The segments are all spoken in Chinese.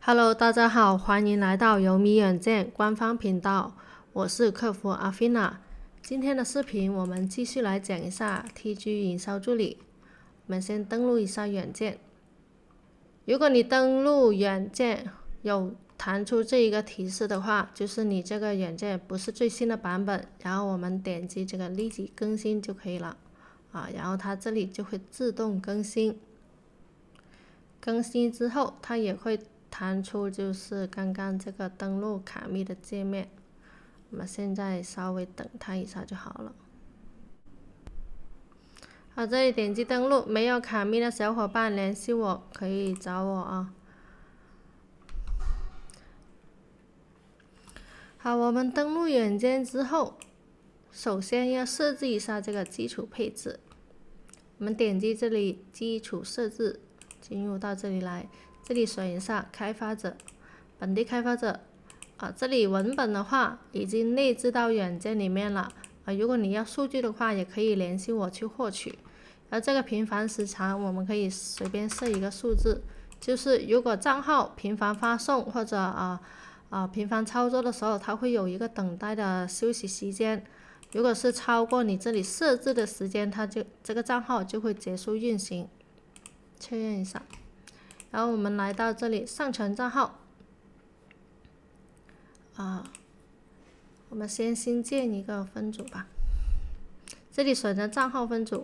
Hello，大家好，欢迎来到由米软件官方频道，我是客服阿菲娜。今天的视频我们继续来讲一下 TG 营销助理。我们先登录一下软件。如果你登录软件有弹出这一个提示的话，就是你这个软件不是最新的版本，然后我们点击这个立即更新就可以了然后它这里就会自动更新。更新之后它也会弹出就是刚刚这个登录卡密的界面，我们现在稍微等它一下就好了。好，这里点击登录，没有卡密的小伙伴联系我，可以找我啊。好，我们登录软件之后，首先要设置一下这个基础配置。我们点击这里基础设置，进入到这里来，这里选一下开发者，本地开发者这里文本的话已经内置到软件里面了如果你要数据的话，也可以联系我去获取。而这个频繁时长我们可以随便设一个数字，就是如果账号频繁发送或者频繁操作的时候，它会有一个等待的休息时间。如果是超过你这里设置的时间，这个账号就会结束运行。确认一下，然后我们来到这里上传账号我们先新建一个分组吧。这里选择账号分组，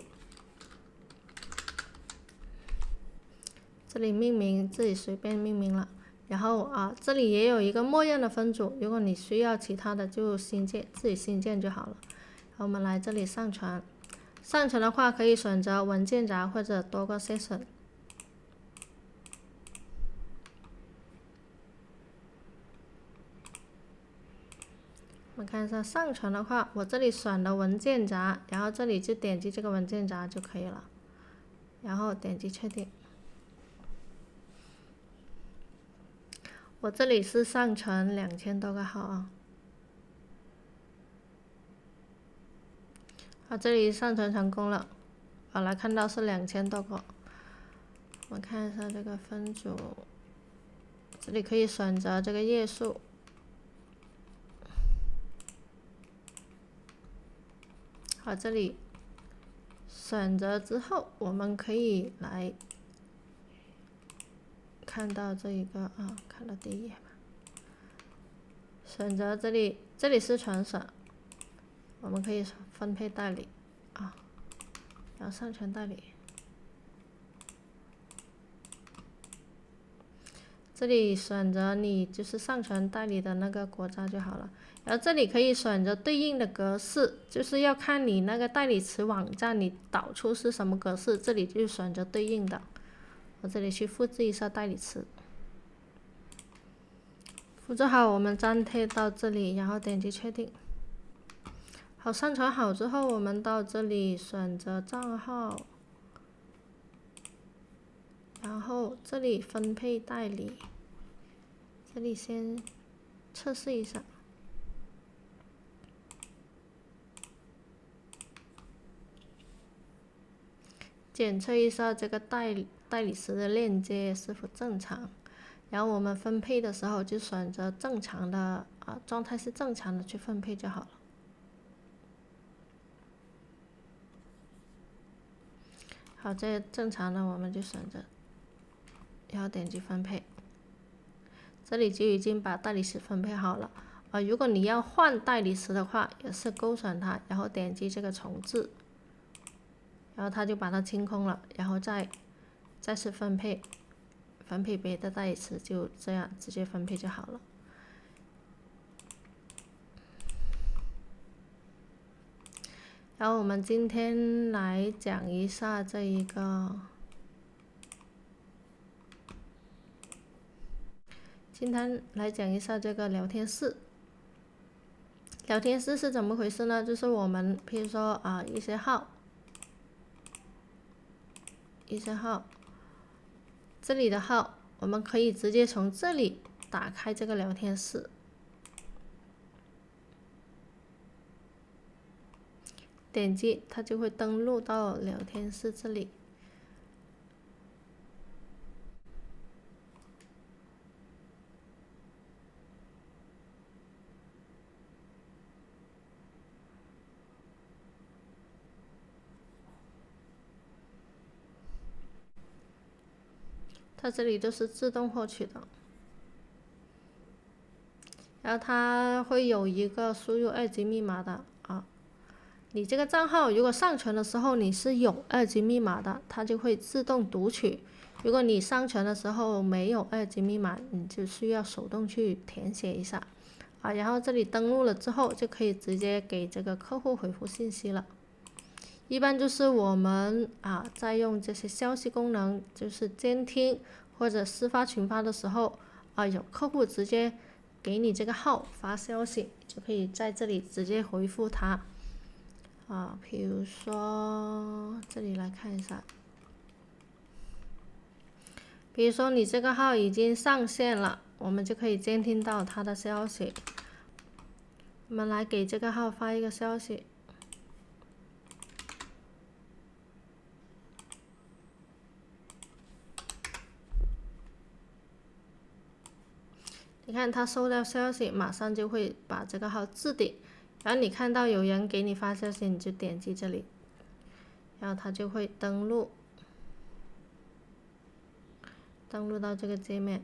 这里命名自己随便命名了。然后这里也有一个默认的分组，如果你需要其他的就自己新建就好了。我们来这里上传，上传的话可以选择文件夹或者多个 session。我们看一下上传的话，我这里选的文件夹，然后这里就点击这个文件夹就可以了，然后点击确定。我这里是上传2000多个号这里上传成功了，来看到是2000多个。我们看一下这个分组，这里可以选择这个页数。好，这里选择之后，我们可以来看到这一个看到第一页吧。选择这里是全省，我们可以分配代理然后上传代理。这里选择你就是上传代理的那个国家就好了，然后这里可以选择对应的格式，就是要看你那个代理词网站你导出是什么格式，这里就选择对应的。我这里去复制一下代理词，复制好我们粘贴到这里，然后点击确定。好，上传好之后，我们到这里选择账号，然后这里分配代理，这里先测试一下。检测一下这个代理词的链接是否正常，然后我们分配的时候就选择正常的状态是正常的去分配就好了。好，这正常的我们就选择，然后点击分配，这里就已经把代理词分配好了如果你要换代理词的话，也是勾选它，然后点击这个重置。然后它就把它清空了，然后再次分配别的代理词，就这样直接分配就好了。然后我们今天来讲一下这一个，今天来讲一下这个聊天室。聊天室是怎么回事呢？就是我们譬如说一些号，这里的号我们可以直接从这里打开这个聊天室，点击它就会登录到聊天室这里。它这里都是自动获取的。然后它会有一个输入2级密码的啊，你这个账号如果上传的时候你是有2级密码的，它就会自动读取。如果你上传的时候没有2级密码，你就需要手动去填写一下啊。然后这里登录了之后，就可以直接给这个客户回复信息了。一般就是我们在用这些消息功能，就是监听或者私发群发的时候有客户直接给你这个号发消息，就可以在这里直接回复他比如说这里来看一下，比如说你这个号已经上线了，我们就可以监听到他的消息。我们来给这个号发一个消息。你看他收到消息，马上就会把这个号置顶，然后你看到有人给你发消息，你就点击这里，然后他就会登录到这个界面。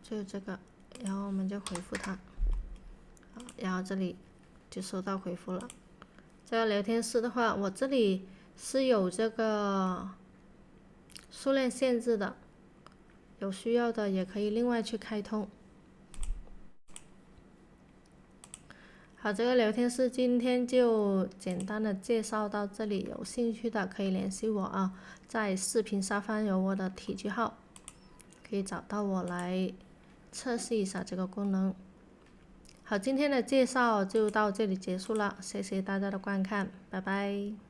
就是这个，然后我们就回复他，然后这里就收到回复了。这个聊天室的话，我这里是有这个数量限制的，有需要的也可以另外去开通。好，这个聊天室今天就简单的介绍到这里，有兴趣的可以联系我在视频下方有我的体句号，可以找到我来测试一下这个功能。好，今天的介绍就到这里结束了，谢谢大家的观看，拜拜。